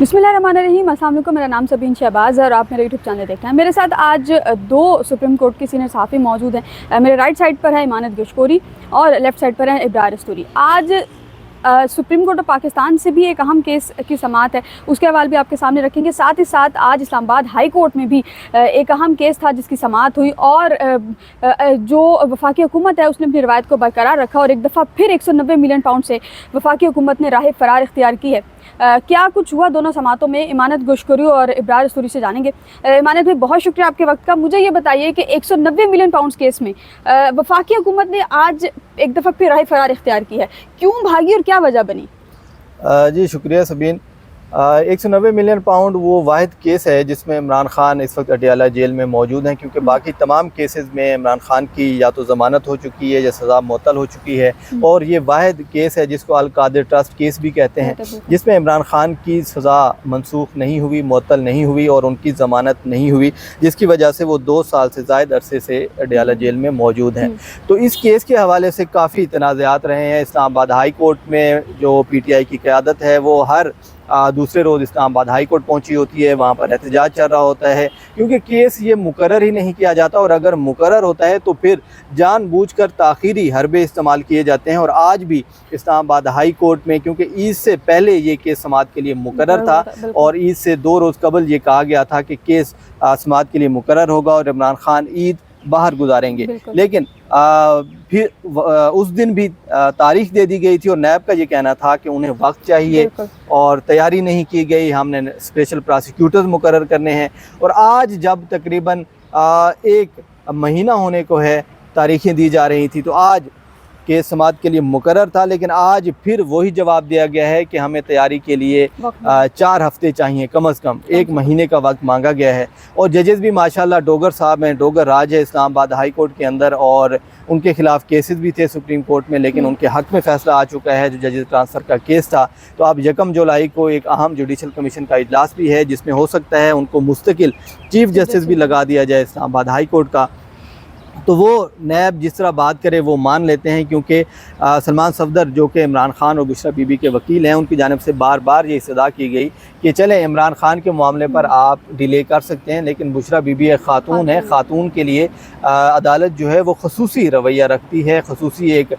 बिस्मिल्लाहिर्रहमानिर्रहीम। अस्सलाम वालेकुम। मेरा नाम सबीन शहबाज़ और आप मेरा यूट्यूब चैनल देखते हैं। मेरे साथ आज दो सुप्रीम कोर्ट के सीनियर सहाफ़ी मौजूद हैं। मेरे राइट साइड पर है इमानत गशकोरी और लेफ़्ट साइड पर है इब्रार रस्तूरी। आज सुप्रीम कोर्ट ऑफ पाकिस्तान से भी एक अहम केस की समाअत है, उसके हवाले भी आपके सामने रखेंगे। साथ ही साथ आज इस्लामाबाद हाई कोर्ट में भी एक अहम केस था जिसकी समाअत हुई और जो वफाकी हुकूमत है उसने अपनी रवायत को बरकरार रखा और एक दफ़ा फिर 190 मिलियन पाउंड से वफाकी हुकूमत ने राह फ़रार इख्तियार की है। क्या कुछ हुआ दोनों समातों में, इमानत गशकोरी और इब्रार रस्तूरी से जानेंगे। इमानत भाई, बहुत शुक्रिया आपके वक्त का। मुझे ये बताइए कि 190 मिलियन पाउंड केस में वफाकी हुकूमत ने आज एक दफ़ा फिर राह फ़रार इख्तियार की है, क्यों भागी और क्या वजह बनी? जी शुक्रिया सबीन। 190 मिलियन पाउंड वो वाहिद केस है जिसमें इमरान खान इस वक्त अटियाला जेल में मौजूद हैं, क्योंकि बाकी तमाम केसेस में इमरान खान की या तो ज़मानत हो चुकी है या सज़ा मुअत्तल हो चुकी है, और ये वाहिद केस है जिसको अल कादिर ट्रस्ट केस भी कहते हैं, जिसमें इमरान खान की सज़ा मनसूख नहीं हुई, मुअत्तल नहीं हुई और उनकी ज़मानत नहीं हुई, जिसकी वजह से वो 2 साल से ज़ायद अरसे से अटियाला जेल में मौजूद हैं। तो इस केस के हवाले से काफ़ी तनाज़ात रहे हैं। इस्लामाबाद हाई कोर्ट में जो PTI की क़यादत है वो हर दूसरे रोज़ इस्लामाबाद हाई कोर्ट पहुंची होती है, वहाँ पर एहतजाज चल रहा होता है, क्योंकि केस ये मुकर्रर ही नहीं किया जाता, और अगर मुकर्रर होता है तो फिर जानबूझकर ताख़ीरी हरबे इस्तेमाल किए जाते हैं। और आज भी इस्लामाबाद हाई कोर्ट में, क्योंकि ईद से पहले ये केस समाअत के लिए मुकर्रर था और ईद से 2 रोज़ कबल ये कहा गया था कि केस समाअत के लिए मुकर्रर होगा और इमरान खान ईद बाहर गुजारेंगे, लेकिन फिर उस दिन भी तारीख दे दी गई थी और नैब का ये कहना था कि उन्हें वक्त चाहिए और तैयारी नहीं की गई, हमने स्पेशल प्रोसिक्यूटर्स मुकर्रर करने हैं। और आज जब तकरीबन 1 महीना होने को है, तारीखें दी जा रही थी, तो आज केस समाअत के लिए मुकर्रर था, लेकिन आज फिर वही जवाब दिया गया है कि हमें तैयारी के लिए 4 हफ्ते चाहिए, कम अज़ कम 1 महीने का वक्त मांगा गया है। और जजेस भी माशाल्लाह डोगर साहब हैं, डोगर राज है इस्लामाबाद हाई कोर्ट के अंदर, और उनके खिलाफ केसेस भी थे सुप्रीम कोर्ट में, लेकिन उनके हक़ में फ़ैसला आ चुका है जो जजेस ट्रांसफ़र का केस था। तो अब 1 जुलाई को एक अहम जुडिशल कमीशन का इजलास भी है, जिसमें हो सकता है उनको मुस्तकिल चीफ जस्टिस भी लगा दिया जाए इस्लामाबाद हाई कोर्ट का। तो वो नैब जिस तरह बात करे वो मान लेते हैं, क्योंकि सलमान सफदर जो कि इमरान खान और बुशरा बीबी के वकील हैं, उनकी जानिब से बार बार ये इस्तदा की गई कि चलें इमरान खान के मामले पर आप डिले कर सकते हैं, लेकिन बुशरा बीबी एक ख़ातून है, ख़ातून के लिए अदालत जो है वो खसूसी रवैया रखती है, खसूसी एक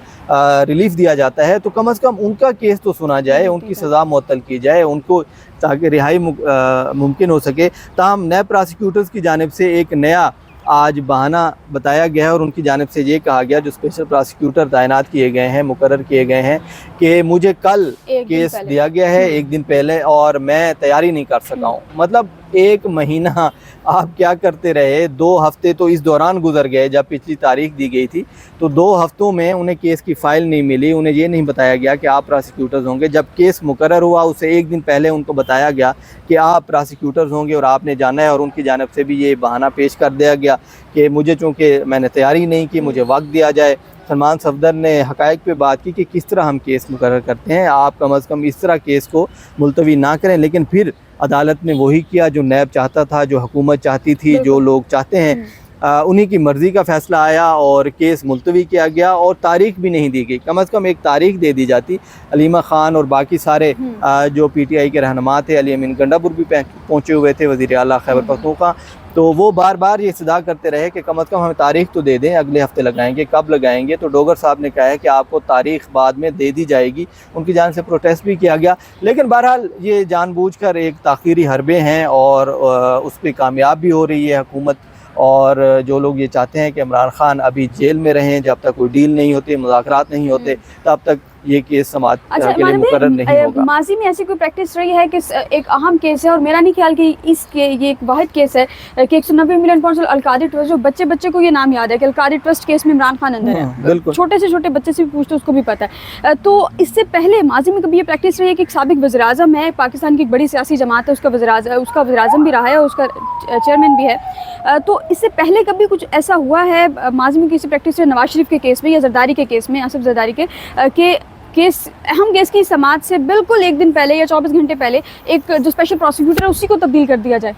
रिलीफ दिया जाता है। तो कम अज़ कम उनका केस तो सुना जाए, उनकी सज़ा मुअत्तल की जाए, उनको ताकि रिहाई मुमकिन हो सके। ताहम नए प्रोसिक्यूटर्स की जानिब से एक नया आज बहाना बताया गया है और उनकी जानिब से ये कहा गया, जो स्पेशल प्रोसिक्यूटर तैनात किए गए हैं, मुकर्रर किए गए हैं, कि मुझे कल केस दिया गया है 1 दिन पहले और मैं तैयारी नहीं कर सका हूँ। मतलब 1 महीना आप क्या करते रहे, 2 हफ्ते तो इस दौरान गुजर गए जब पिछली तारीख दी गई थी, तो 2 हफ्तों में उन्हें केस की फ़ाइल नहीं मिली, उन्हें ये नहीं बताया गया कि आप प्रोसिक्यूटर्स होंगे। जब केस मुकर्रर हुआ उससे 1 दिन पहले उनको बताया गया कि आप प्रोसिक्यूटर्स होंगे और आपने जाना है, और उनकी जानिब से भी ये बहाना पेश कर दिया गया कि मुझे चूँकि मैंने तैयारी नहीं की, मुझे वक्त दिया जाए। सलमान सफदर ने हक़ाइक़ पे बात की कि किस तरह हम केस मुकर्रर करते हैं, आप कम अज़ कम इस तरह केस को मुलतवी ना करें। लेकिन फिर अदालत ने वही किया जो नैब चाहता था, जो हुकूमत चाहती थी, जो लोग चाहते हैं, उन्हीं की मर्ज़ी का फ़ैसला आया और केस मुलतवी किया गया और तारीख भी नहीं दी गई। कम अज़ कम एक तारीख दे दी जाती। अलीमा ख़ान और बाकी सारे जो PTI के रहनुमा थे, अली अमीन गंडापुर भी पहुँचे हुए थे, वज़ीर आला खैबर पख्तूनख्वा, तो वो बार बार ये इस्तदा करते रहे कि कम अज़ कम हमें तारीख तो दे दें, अगले हफ्ते लगाएंगे, कब लगाएंगे। तो डोगर साहब ने कहा है कि आपको तारीख बाद में दे दी जाएगी। उनकी जान से प्रोटेस्ट भी किया गया, लेकिन बहरहाल ये जानबूझकर एक ताख़ीरी हरबे हैं और उस पर कामयाब भी हो रही है हुकूमत। और जो लोग ये चाहते हैं कि इमरान खान अभी जेल में रहें, जब तक कोई डील नहीं होती, मुज़ाकरात नहीं होते, तब तक ये केस समाअत के लिए मुकर्रर नहीं होगा। माजी में ऐसी कोई प्रैक्टिस रही है कि एक अहम केस है, और मेरा नहीं ख्याल कि ये एक वाहिद केस है कि 190 मिलियन पाउंड अल कादिर ट्रस्ट, जो बच्चे को ये नाम याद है कि अल कादिर ट्रस्ट केस में इमरान खान अंदर है, छोटे से छोटे बच्चे से भी पूछते उसको भी पता है। तो इससे पहले माजी में कभी ये प्रैक्टिस रही है कि एक साबिक वज़ीर-ए-आज़म है, पाकिस्तान की एक बड़ी सियासी जमात है, उसका वज़ीर-ए-आज़म भी रहा है और उसका चेयरमैन भी है, तो इससे पहले कभी कुछ ऐसा हुआ है माजी में किसी प्रैक्टिस नवाज शरीफ के केस में या जरदारी के केस में, आसिफ जरदारी के केस, अहम केस की समाअत से बिल्कुल 1 दिन पहले या 24 घंटे पहले एक जो स्पेशल प्रोसिक्यूटर है उसी को तब्दील कर दिया जाए?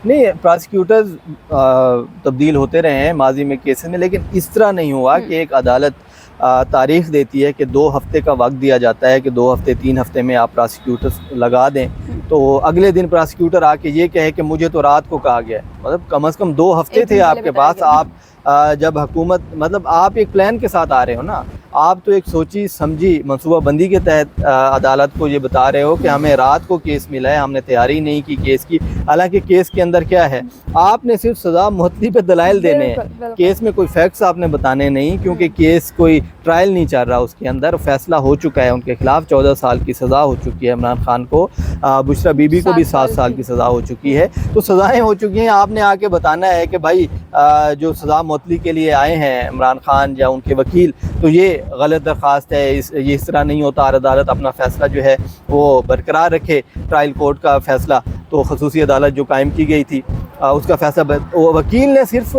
नहीं, प्रोसिक्यूटर्स तब्दील होते रहे हैं माजी में केसेस में, लेकिन इस तरह नहीं हुआ कि एक अदालत तारीख देती है कि 2 हफ्ते का वक्त दिया जाता है कि 2 हफ्ते 3 हफ्ते में आप प्रोसिक्यूटर्स लगा दें, तो अगले दिन प्रोसिक्यूटर आके ये कहे कि मुझे तो रात को कहा गया है, मतलब कम से कम 2 हफ्ते थे आपके पास। आप जब हुकूमत, मतलब आप एक प्लान के साथ आ रहे हो ना, आप तो एक सोची समझी मनसूबाबंदी के तहत अदालत को ये बता रहे हो कि हमें रात को केस मिला है, हमने तैयारी नहीं की केस की। हालांकि केस के अंदर क्या है, आपने सिर्फ सज़ा मुअत्तली पे दलाइल देने हैं, केस में कोई फैक्ट्स आपने बताने नहीं, क्योंकि केस कोई ट्रायल नहीं चल रहा, उसके अंदर फैसला हो चुका है उनके खिलाफ। 14 साल की सज़ा हो चुकी है इमरान खान को, बुशरा बीबी को भी 7 साल की सज़ा हो चुकी है, तो सज़ाएँ हो चुकी हैं। आपने आके बताना है कि भाई जो सज़ा मुअत्तली के लिए आए हैं इमरान खान या उनके वकील, तो ये गलत दरख्वास्त है, इस तरह नहीं होता। और अदालत अपना फ़ैसला जो है वो बरकरार रखे, ट्रायल कोर्ट का फ़ैसला, तो खसूसी अदालत जो कायम की गई थी उसका फैसला वकील ने सिर्फ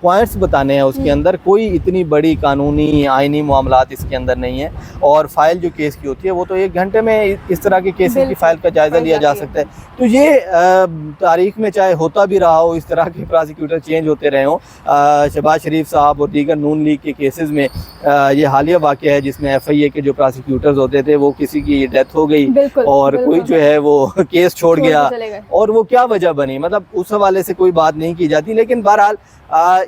पॉइंट्स बताने हैं, उसके अंदर कोई इतनी बड़ी कानूनी आइनी मामलात इसके अंदर नहीं है। और फाइल जो केस की होती है वो तो 1 घंटे में इस तरह के केसेस की फ़ाइल का जायज़ा लिया जा सकता है। तो ये तारीख़ में चाहे होता भी रहा हो, इस तरह के प्रोसिक्यूटर चेंज होते रहे हों, शहबाज शरीफ साहब और दीगर नून लीग के केसेस में ये हालिया वाक़या है जिसमें FIA के जो प्रोसिक्यूटर्स होते थे वो किसी की डेथ हो गई और कोई जो है वो केस छोड़ गया, और वो क्या वजह बनी, मतलब उस हवाले से कोई बात नहीं की जाती। लेकिन बहरहाल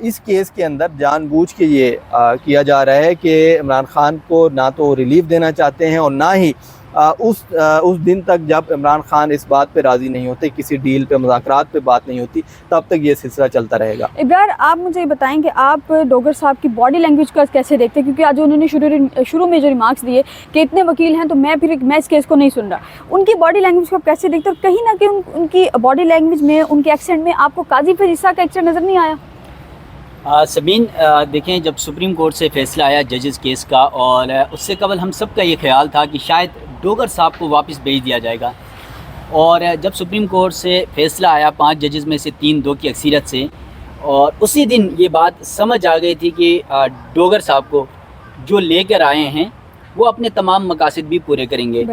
इस केस के अंदर जानबूझ के ये किया जा रहा है कि इमरान खान को ना तो रिलीफ देना चाहते हैं और ना ही उस दिन तक जब इमरान खान इस बात पे राज़ी नहीं होते, किसी डील पे, मुज़ाकरात पे बात नहीं होती, तब तक ये सिलसिला चलता रहेगा। इब्रार, आप मुझे ये बताएं कि आप डोगर साहब की बॉडी लैंग्वेज का कैसे देखते हैं, क्योंकि आज उन्होंने शुरू में जो रिमार्क्स दिए कि इतने वकील हैं तो मैं इस केस को नहीं सुन रहा, उनकी बॉडी लैंग्वेज को आप कैसे देखते हैं? और कहीं ना कहीं उनकी बॉडी लैंग्वेज में, उनके एक्सेंट में आपको काजी फ़रीसा का एक्सेंट नज़र नहीं आया? सबीन, देखें, जब सुप्रीम कोर्ट से फ़ैसला आया जजेस केस का, और उससे कबल हम सब का ये ख्याल था कि शायद डोगर साहब को वापस भेज दिया जाएगा। और जब सुप्रीम कोर्ट से फ़ैसला आया 5 जजेस में से 3-2 की अक्सरियत से, और उसी दिन ये बात समझ आ गई थी कि डोगर साहब को जो लेकर आए हैं वो अपने तमाम मकासद भी पूरे करेंगे।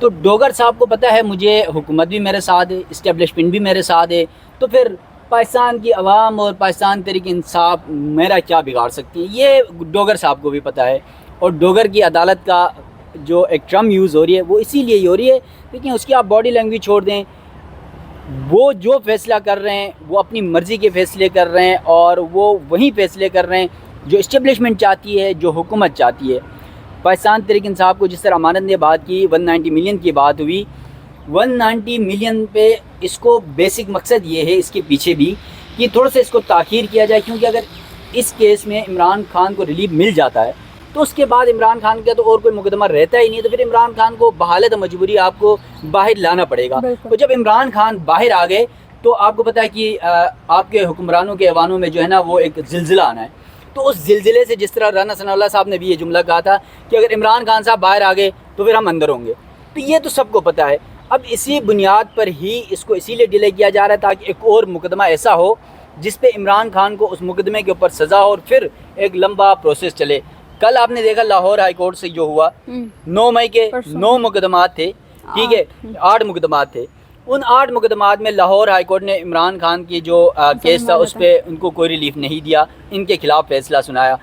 तो डोगर साहब को पता है मुझे हुकूमत भी मेरे साथ है, इस्टेब्लिशमेंट भी मेरे साथ है, तो फिर पाकिस्तान की आवाम और पाकिस्तान तहरीक इंसाफ मेरा क्या बिगाड़ सकती है, ये डोगर साहब को भी पता है। और डोगर की अदालत का जो एक टर्म यूज़ हो रही है वो इसीलिए हो रही है, लेकिन उसकी आप बॉडी लैंग्वेज छोड़ दें, वो जो फ़ैसला कर रहे हैं वो अपनी मर्ज़ी के फ़ैसले कर रहे हैं, और वो वही फ़ैसले कर रहे हैं जो इस्टेब्लिशमेंट चाहती है, जो हुकूमत चाहती है। पाकिस्तान तहरीक इंसाफ को जिस तरह अमानत ने बात की, 190 मिलियन की बात हुई, 190 मिलियन पे इसको बेसिक मकसद ये है इसके पीछे भी कि थोड़ा सा इसको ताख़ीर किया जाए, क्योंकि अगर इस केस में इमरान खान को रिलीफ मिल जाता है तो उसके बाद इमरान खान का तो और कोई मुकदमा रहता ही नहीं, तो फिर इमरान खान को बहालत मजबूरी आपको बाहर लाना पड़ेगा। तो जब इमरान खान बाहर आ गए तो आपको पता है कि आपके हुक्मरानों के ऐवानों में जो है ना वो एक ज़िलज़िला आना है। तो उस ज़िलज़िले से, जिस तरह राना सनाउल्लाह साहब ने भी ये जुमला कहा था कि अगर इमरान खान साहब बाहर आ गए तो फिर हम अंदर होंगे, तो ये तो सबको पता है। अब इसी बुनियाद पर ही इसको इसीलिए डिले किया जा रहा है ताकि एक और मुकदमा ऐसा हो जिस पे इमरान खान को उस मुकदमे के ऊपर सज़ा हो और फिर एक लंबा प्रोसेस चले। कल आपने देखा लाहौर हाई कोर्ट से जो हुआ, 9 मई के 9 मुकदमात थे, ठीक है, 8 मुकदमात थे। उन 8 मुकदमात में लाहौर हाई कोर्ट ने इमरान खान की जो केस था उस पर उनको कोई रिलीफ नहीं दिया, इनके खिलाफ फैसला सुनाया।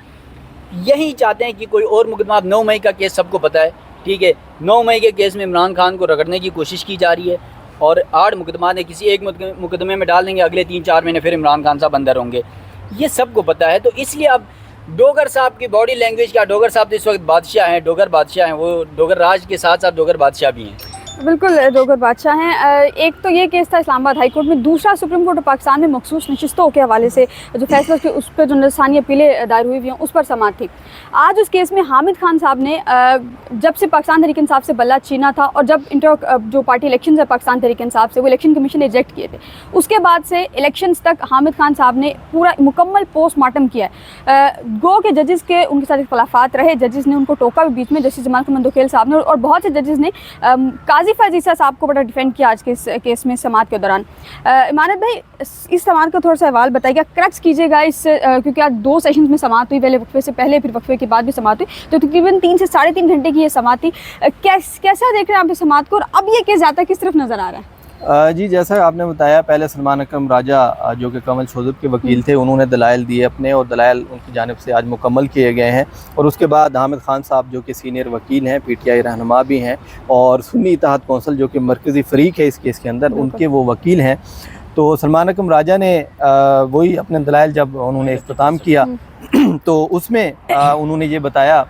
यही चाहते हैं कि कोई और मुकदमा, 9 मई का केस सबको पता है, ठीक है, 9 मई के केस में इमरान खान को रगड़ने की कोशिश की जा रही है, और 8 मुकदमा ने किसी एक मुकदमे में डाल देंगे, अगले 3-4 महीने फिर इमरान खान साहब अंदर होंगे, ये सबको पता है। तो इसलिए अब डोगर साहब की बॉडी लैंग्वेज क्या, डोगर साहब तो इस वक्त बादशाह हैं, डोगर बादशाह हैं, वो डोगर राज के साथ साथ डोगर बादशाह भी हैं। बिल्कुल, डोगर बादशाह हैं। एक तो ये केस था इस्लामाबाद हाई कोर्ट में, दूसरा सुप्रीम कोर्ट ऑफ पाकिस्तान में मखसूस नशिस्तों के हवाले से जो फैसला के उस पर जो नज़रसानी अपीलें दायर हुई हुई हैं उस पर समाअत थी। आज उस केस में हामिद खान साहब ने जब से पाकिस्तान तहरीक इंसाफ से बल्ला छीना था और जब जो पार्टी इलेक्शन है पाकिस्तान तहरीक इंसाफ से, वो इलेक्शन कमीशन ने रिजेक्ट किए थे, उसके बाद से इलेक्शंस तक हामिद खान साहब ने पूरा मुकम्मल पोस्टमार्टम किया है। गो के जजेस के उनके साथ इख्तलाफात रहे, जजेस ने उनको टोका भी बीच में, जस्टिस जमाल मंदोखेल साहब ने, और बहुत से जजेस ने काजी फ़ाज़ीसा साहब को बड़ा डिफेंड किया आज के इस केस में समाअत के दौरान। इमानत भाई, इस समाअत का थोड़ा सा सवाल बताइएगा, क्रक्स कीजिएगा इस, क्योंकि आज 2 सेशंस में समाअत हुई, पहले वक्फे से पहले फिर वक्फे के बाद भी समाअत हुई, तो तकरीबन 3 से 3.5 घंटे की ये समाअत थी। कैसा देख रहे हैं आप इस समाअत को, और अब ये केस ज़्यादा किस तरफ नज़र आ रहा है? जी, जैसा आपने बताया, पहले सलमान अकरम राजा जो कि कंवल शोज़ब के वकील थे, उन्होंने दलाइल दिए अपने, और दलाइल उनकी जानिब से आज मुकम्मल किए गए हैं। और उसके बाद हामिद खान साहब जो कि सीनियर वकील हैं, PTI रहनुमा भी हैं, और सुन्नी इत्तेहाद कौंसिल जो कि मरकज़ी फ़रीक है इस केस के अंदर, उनके वो वकील हैं। तो सलमान अकरम राजा ने वही अपने दलाइल जब उन्होंने इख्तिताम किया तो उसमें उन्होंने ये बताया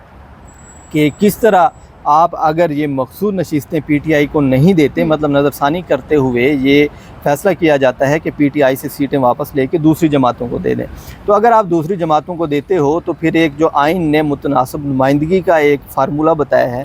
कि किस तरह आप अगर ये मखसूस नशिस्तें PTI को नहीं देते, मतलब नज़रसानी करते हुए ये फ़ैसला किया जाता है कि PTI से सीटें वापस लेके दूसरी जमातों को दे दें। तो अगर आप दूसरी जमातों को देते हो तो फिर एक जो आइन ने मुतनासिब नुमाइंदगी का एक फार्मूला बताया है,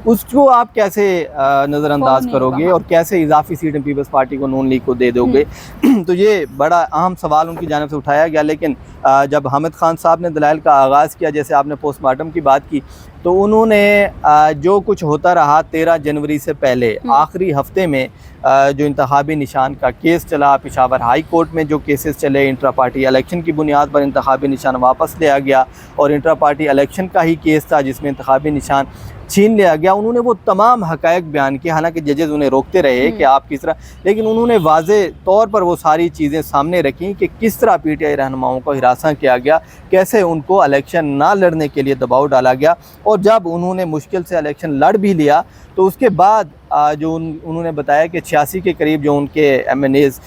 उसको आप कैसे नज़रअंदाज करोगे और कैसे इजाफी सीटें पीपल्स पार्टी को, नून लीग को दे दोगे। तो ये बड़ा अहम सवाल उनकी जानिब से उठाया गया। लेकिन जब हामिद खान साहब ने दलाइल का आगाज़ किया, जैसे आपने पोस्टमार्टम की बात की, तो उन्होंने जो कुछ होता रहा 13 जनवरी से पहले आखिरी हफ्ते में जो इंतखाबी निशान का केस चला पेशावर हाई कोर्ट में, जो केसेस चले इंट्रा पार्टी इलेक्शन की बुनियाद पर इंतखाबी निशान वापस लिया गया, और इंट्रा पार्टी इलेक्शन का ही केस था जिसमें इंतखाबी निशान छीन लिया गया, उन्होंने वो तमाम हक़ाइक़ बयान किए। हालांकि जजेज़ उन्हें रोकते रहे कि आप किस तरह, लेकिन उन्होंने वाज़े तौर पर वो सारी चीज़ें सामने रखी कि किस तरह PTI रहनुमाओं को हिरासा किया गया, कैसे उनको इलेक्शन ना लड़ने के लिए दबाव डाला गया। और जब उन्होंने मुश्किल से इलेक्शन लड़ भी लिया तो उसके बाद जो उन्होंने बताया कि 86 के करीब जो उनके MNAs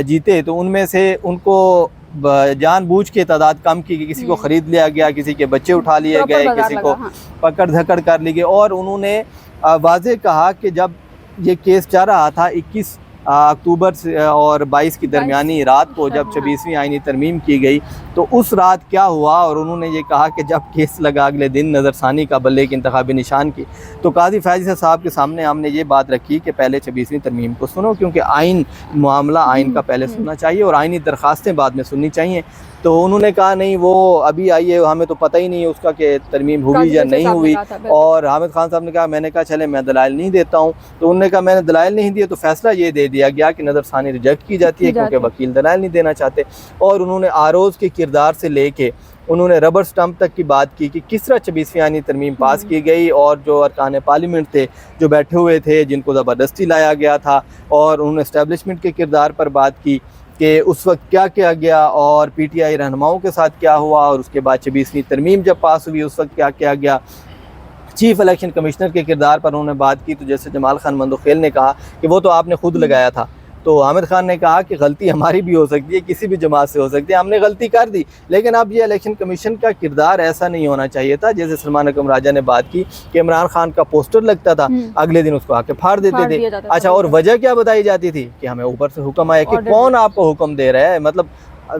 जीते, तो उनमें से उनको जानबूझ के तादाद कम की गई, किसी को ख़रीद लिया गया, किसी के बच्चे उठा लिए गए, किसी को पकड़ धकड़ कर ली गई। और उन्होंने वाज़े कहा कि जब ये केस चल रहा था 21 अक्टूबर से और 22 की दरमियानी रात को, जब 26वीं आईनी तरमीम की गई, तो उस रात क्या हुआ। और उन्होंने ये कहा कि जब केस लगा अगले दिन नज़रसानी का बल्ले के इंतखाबी निशान की, तो काजी फैज़ साहब के सामने हमने ये बात रखी कि पहले 26वीं तरमीम को सुनो, क्योंकि आइन मामला आइन का पहले सुनना चाहिए और आइनी दरख्वास्तें बाद में सुननी चाहिए। तो उन्होंने कहा नहीं, वो अभी आई है, हमें तो पता ही नहीं है उसका कि तरमीम हुई या नहीं हुई। और हामिद खान साहब ने कहा, मैंने कहा चले मैं दलाइल नहीं देता हूँ। तो उन्होंने कहा मैंने दलाइल नहीं दिए, तो फैसला ये दे दिया गया कि नज़रसानी रिजेक्ट की जाती है क्योंकि वकील दलाइल नहीं देना चाहते। और उन्होंने आरोज़ के किरदार से लेके उन्होंने रबर स्टम्प तक की बात की कि किस तरह 26वीं आईनी तरमीम पास की गई, और जो अरकान पार्लियामेंट थे जो बैठे हुए थे जिनको ज़बरदस्ती लाया गया था, और उन्होंने इस्टेब्लिशमेंट के किरदार पर बात की कि उस वक्त क्या किया गया और PTI रहनुमाओं के साथ क्या हुआ, और उसके बाद 26वीं तरमीम जब पास हुई उस वक्त क्या किया गया। चीफ इलेक्शन कमिश्नर के किरदार पर उन्होंने बात की, तो जैसे जमाल खान मंदोखेल ने कहा कि वो तो आपने खुद लगाया था। तो हामिद खान ने कहा कि गलती हमारी भी हो सकती है, किसी भी जमात से हो सकती है, हमने गलती कर दी, लेकिन अब ये इलेक्शन कमीशन का किरदार ऐसा नहीं होना चाहिए था। जैसे सलमान अकरम राजा ने बात की कि इमरान खान का पोस्टर लगता था, अगले दिन उसको आके फाड़ देते थे। अच्छा, और वजह क्या बताई जाती थी कि हमें ऊपर से हुक्म आया कि कौन आपको हुक्म दे रहा है। मतलब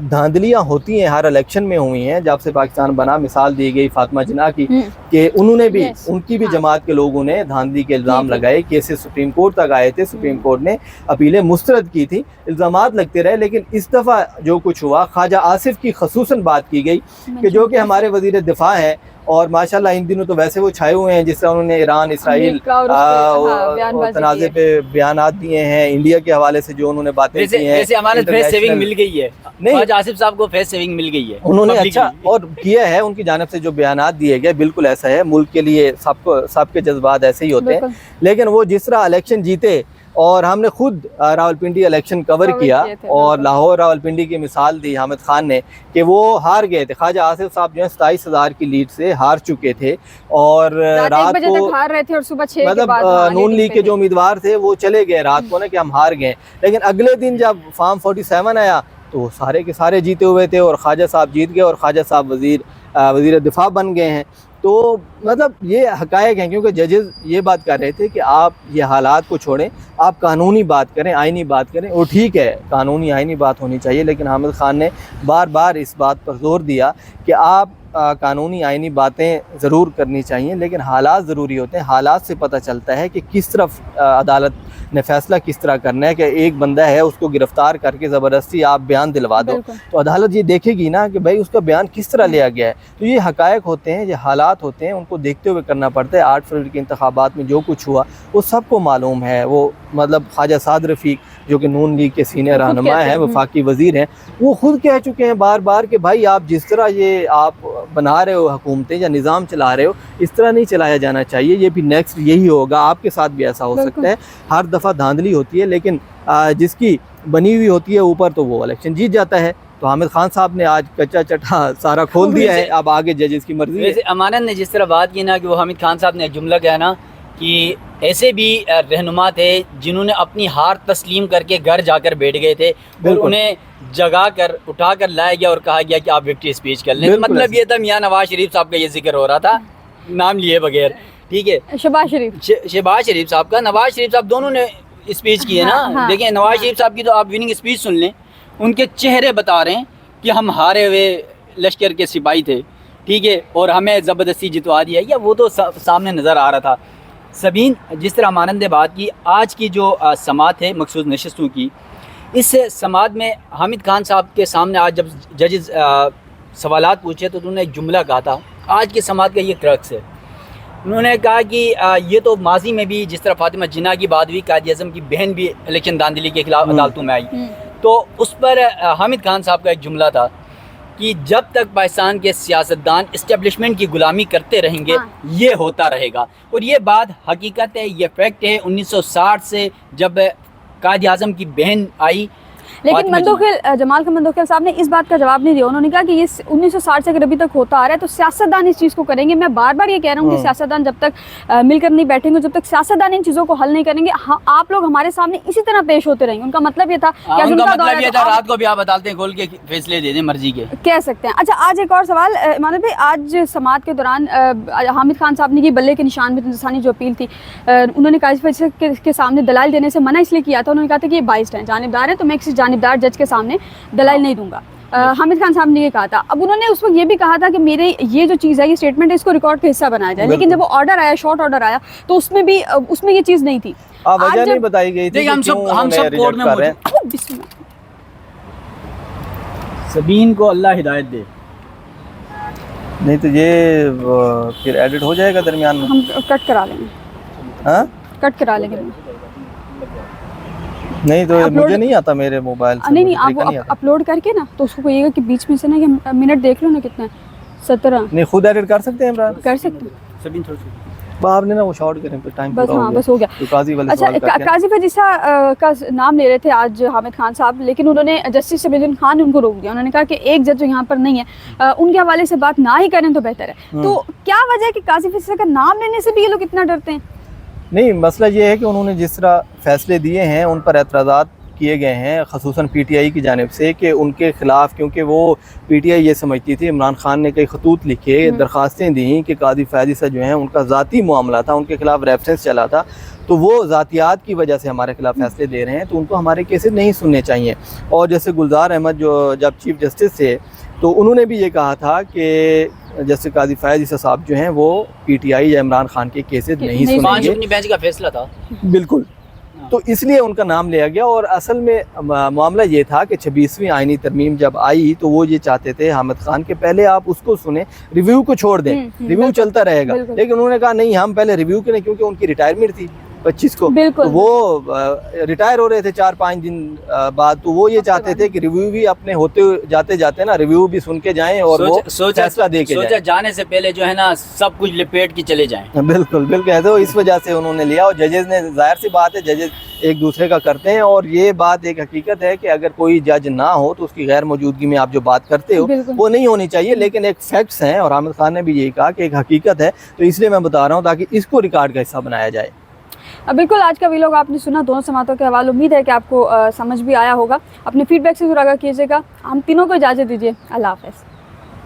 धांधलियाँ होती हैं, हर इलेक्शन में हुई हैं जब से पाकिस्तान बना। मिसाल दी गई फातिमा जिन्ना की कि उन्होंने भी, उनकी भी जमात के लोगों ने धांधली के इल्ज़ाम लगाए, केसेस सुप्रीम कोर्ट तक आए थे, सुप्रीम कोर्ट ने अपीलें मुस्तरद की थी, इल्ज़ामात लगते रहे। लेकिन इस दफ़ा जो कुछ हुआ, ख्वाजा आसिफ की खसूसन बात की गई कि जो कि हमारे वज़ीर दिफा है, और माशाल्लाह इन दिनों तो वैसे वो छाए हुए हैं, जिस तरह उन्होंने ईरान इसराइल तनाज़े पे बयानात दिए हैं, इंडिया के हवाले से जो उन्होंने बातें की हैं। वैसे हमारा फेस सेविंग मिल गई है, नहीं आसिफ साहब को फेस सेविंग मिल गई है, उन्होंने अच्छा और किया है। उनकी जानिब से जो बयानात दिए गए बिल्कुल ऐसा है, मुल्क के लिए सबके जज्बात ऐसे ही होते हैं। लेकिन वो जिस तरह इलेक्शन जीते, और हमने खुद रावलपिंडी इलेक्शन कवर किया, और लाहौर रावलपिंडी की मिसाल दी हामिद खान ने कि वो हार गए थे। ख्वाजा आसिफ साहब जो है 27,000 की लीड से हार चुके थे, और रात को हार रहे थे, और सुबह 6 मतलब नून लीग के जो उम्मीदवार थे वो चले गए रात को ना कि हम हार गए। लेकिन अगले दिन जब फॉर्म 47 आया तो सारे के सारे जीते हुए थे, और ख्वाजा साहब जीत गए, और ख्वाजा साहब वज़ीर दिफा बन गए हैं। तो मतलब ये हक़ाइक़ हैं, क्योंकि जजेस ये बात कर रहे थे कि आप ये हालात को छोड़ें, आप कानूनी बात करें, आइनी बात करें। वो ठीक है, कानूनी आइनी बात होनी चाहिए, लेकिन हामिद खान ने बार बार इस बात पर जोर दिया कि आप कानूनी आइनी बातें ज़रूर करनी चाहिए, लेकिन हालात ज़रूरी होते हैं। हालात से पता चलता है कि किस तरफ अदालत ने फ़ैसला किस तरह करना है, कि एक बंदा है उसको गिरफ़्तार करके ज़बरदस्ती आप बयान दिलवा दो, तो अदालत ये देखेगी ना कि भाई उसका बयान किस तरह लिया गया है। तो ये हक़ाइक़ होते हैं, ये हालात होते हैं, उनको देखते हुए करना पड़ता है। 8 फरवरी के इंतखाबात में जो कुछ हुआ वो सबको मालूम है। वो मतलब ख्वाजा साद रफ़ीक जो कि नून लीग के सीनियर खुद रहनुमा कहते हैं, हैं, वफाकी वजीर हैं, वो खुद कह चुके हैं बार बार कि भाई आप जिस तरह ये आप बना रहे हो हुकूमतें या निज़ाम चला रहे हो, इस तरह नहीं चलाया जाना चाहिए, ये भी नेक्स्ट यही होगा, आपके साथ भी ऐसा हो सकता है। हर दफ़ा धांधली होती है, लेकिन जिसकी बनी हुई होती है ऊपर तो वो इलेक्शन जीत जाता है। तो हामिद खान साहब ने आज कच्चा चट्टा सारा खोल दिया है, अब आगे जजेस की मर्जी है। वैसे अमानत ने जिस तरह बात की ना कि वो हामिद खान साहब ने एक जुमला कहा ना कि ऐसे भी रहनुमा थे जिन्होंने अपनी हार तस्लीम करके घर जाकर बैठ गए थे और उन्हें जगा कर उठा कर लाया गया और कहा गया कि आप विक्ट्री स्पीच कर लें। मतलब ये था मियाँ नवाज शरीफ साहब का ये जिक्र हो रहा था नाम लिए बगैर, ठीक है। शहबाज शरीफ शरीफ साहब का, नवाज शरीफ साहब दोनों ने स्पीच की है ना। हाँ, देखें नवाज शरीफ साहब की तो आप विनिंग स्पीच सुन लें, उनके चेहरे बता रहे हैं कि हम हारे हुए लश्कर के सिपाही थे, ठीक है, और हमें ज़बरदस्ती जितवा दिया, या वो तो सामने नज़र आ रहा था। सबीन, जिस तरह अमानत ने बात की, आज की जो समात है मखसूस नशस्तों की, इस समात में हामिद खान साहब के सामने आज जब जजेस सवालात पूछे तो उन्होंने एक जुमला कहा था, आज की समात का ये क्रक्स है। उन्होंने कहा कि ये तो माजी में भी जिस तरह फातिमा जिन्ना की बात हुई, कायद आज़म की बहन भी इलेक्शन धांधली के खिलाफ अदालतों में आई, तो उस पर हामिद खान साहब का एक जुमला था कि जब तक पाकिस्तान के सियासतदान इस्टेब्लिशमेंट की गुलामी करते रहेंगे ये होता रहेगा। और ये बात हकीकत है, ये फैक्ट है। 1960 से जब कायद आज़म की बहन आई, लेकिन जमाल का मंदोखेल साहब ने इस बात का जवाब नहीं दिया। उन्होंने कहा कि ये 1960 से अगर अभी तक होता आ रहा है तो सियासतदान इस चीज़ को करेंगे। मैं बार बार ये कह रहा हूँ कि सियासतदान जब तक मिलकर नहीं बैठेंगे, जब तक सियासतदान इन चीज़ों को हल नहीं करेंगे, आप लोग हमारे सामने इसी तरह पेश होते रहेंगे। उनका मतलब ये था रात को भी आप अदालतें खोल के फैसले दे दें मर्जी के, कह सकते हैं। अच्छा, आज एक और सवाल मानव भाई, आज समात के दौरान हामिद खान साहब ने की बल्ले के निशान में इंसानी जो अपील थी, उन्होंने काजी फैसले के सामने दलाइल देने से मना इसलिए किया था। उन्होंने कहा था कि ये बाइस्ड हैं, जानिबदार हैं, तो मैं किसी जानिबदार जज के सामने दलाइल नहीं दूंगा। हामिद खान साहब ने ये कहा था। अब उन्होंने उस वक्त ये भी कहा था कि मेरे ये जो चीज़ है, ये स्टेटमेंट है, इसको रिकॉर्ड का हिस्सा बनाया जाए। लेकिन जब वो ऑर्डर आया, शॉर्ट ऑर्डर आया, तो उसमें ये चीज़ नहीं थी, वजह नहीं बताई गई थी। हम सब कोर्ट में मौजूद। सबीन को अल्लाह हिदायत दे, नहीं तो ये फिर एडिट हो जाएगा दरमियान में, हम कट करा लेंगे। हाँ, कट करा लेंगे। नहीं तो मुझे नहीं आता मेरे मोबाइल से। नहीं, आप वो अपलोड करके ना तो उसको कहिएगा कि बीच में से ना कि मिनट देख लो ना कितना 17। नहीं, खुद एडिट कर सकते हैं इमरान? कर सकते हैं। सबीन थोड़ा आपने ना वो शॉर्ट करें पे टाइम बस, हाँ बस हो गया। तो काजी वाले अच्छा, काजी फजीसा का नाम ले रहे थे आज हामिद खान साहब, लेकिन उन्होंने जस्टिस सबीन खान उनको रोक दिया। उन्होंने कहा कि एक जज जो यहाँ पर नहीं है, उनके हवाले से बात ना ही करें तो बेहतर है। तो क्या वजह है कि काजी फजीसा का नाम लेने से भी ये लोग इतना डरते हैं? नहीं, मसला ये है कि उन्होंने जिस तरह फैसले दिए हैं उन पर एतराज़ात किए गए हैं, ख़ुसूसन PTI की जानिब से, कि उनके ख़िलाफ़, क्योंकि वो PTI ये समझती थी, इमरान खान ने कई खतूत लिखे, दरख्वास्तें दी कि कादी फैज़िसा जो हैं उनका ज़ाती मामला था, उनके ख़िलाफ़ रेफरेंस चला था, तो वो ज़ातियात की वजह से हमारे खिलाफ फैसले दे रहे हैं, तो उनको हमारे केसेस नहीं सुनने चाहिए। और जैसे गुलजार अहमद जो जब चीफ जस्टिस थे, तो उन्होंने भी ये कहा था कि जैसे काजी फैज़ ईसा साहब जो हैं वो PTI या इमरान खान के केसेस नहीं सुनेंगे। अपनी बेंच का फैसला था, बिल्कुल, तो इसलिए उनका नाम लिया गया। और असल में मामला ये था कि 26वीं आईनी तरमीम जब आई तो वो ये चाहते थे हामिद खान के पहले आप उसको सुने, रिव्यू को छोड़ दें, रिव्यू चलता रहेगा। लेकिन उन्होंने कहा नहीं, हम पहले रिव्यू करें, क्योंकि उनकी रिटायरमेंट थी 25 को, तो वो रिटायर हो रहे थे 4-5 दिन बाद, तो वो ये चाहते थे कि रिव्यू भी अपने होते जाते जाते ना रिव्यू भी सुन के जाएं और वो फैसला दे के जाएं। जाने से पहले जो है ना सब कुछ लिपेट के चले जाएं। बिल्कुल बिल्कुल, तो इस वजह से उन्होंने लिया। और जजेस ने, जाहिर सी बात है, जजेस एक दूसरे का करते हैं, और ये बात एक हकीकत है कि अगर कोई जज ना हो तो उसकी गैर मौजूदगी में आप जो बात करते हो वो नहीं होनी चाहिए। लेकिन एक फैक्ट्स हैं, और हामिद खान ने भी यही कहा कि एक हकीकत है, तो इसलिए मैं बता रहा हूँ ताकि इसको रिकॉर्ड का हिस्सा बनाया जाए। बिल्कुल, आज का व्लॉग आपने सुना दोनों समातों के हवाले। उम्मीद है कि आपको समझ भी आया होगा। अपने फीडबैक से ज़रूर आगाह कीजिएगा। हम तीनों को इजाज़त दीजिए। अल्लाह हाफ़िज़।